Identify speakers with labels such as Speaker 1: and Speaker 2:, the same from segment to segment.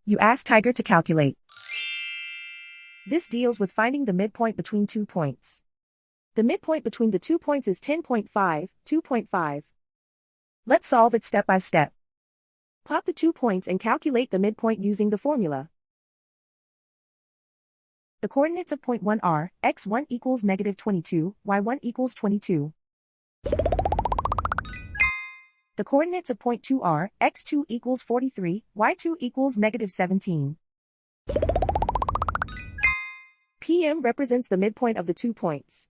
Speaker 1: You ask Tiger to calculate. This deals with finding the midpoint between 2 points. The midpoint between the 2 points is 10.5, 2.5. Let's solve it step by step. Plot the 2 points and calculate the midpoint using the formula. The coordinates of point 1 are, x1 equals negative 22, y1 equals 22. The coordinates of point 2 are, x2 equals 43, y2 equals negative 17. PM represents the midpoint of the 2 points.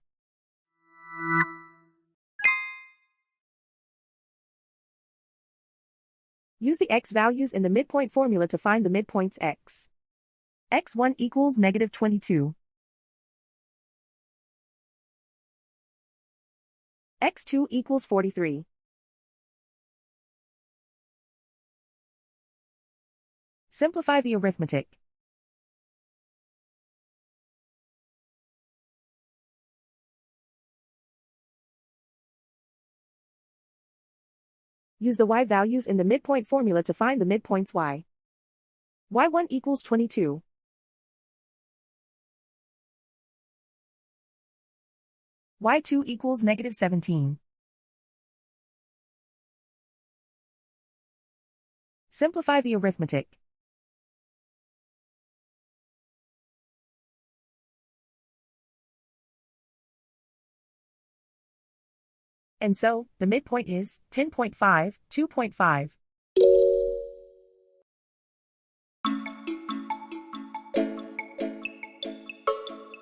Speaker 1: Use the x values in the midpoint formula to find the midpoints x. x1 equals negative 22. x2 equals 43. Simplify the arithmetic. Use the y values in the midpoint formula to find the midpoints y. y1 equals 22. y2 equals negative 17. Simplify the arithmetic. And so, the midpoint is 10.5, 2.5.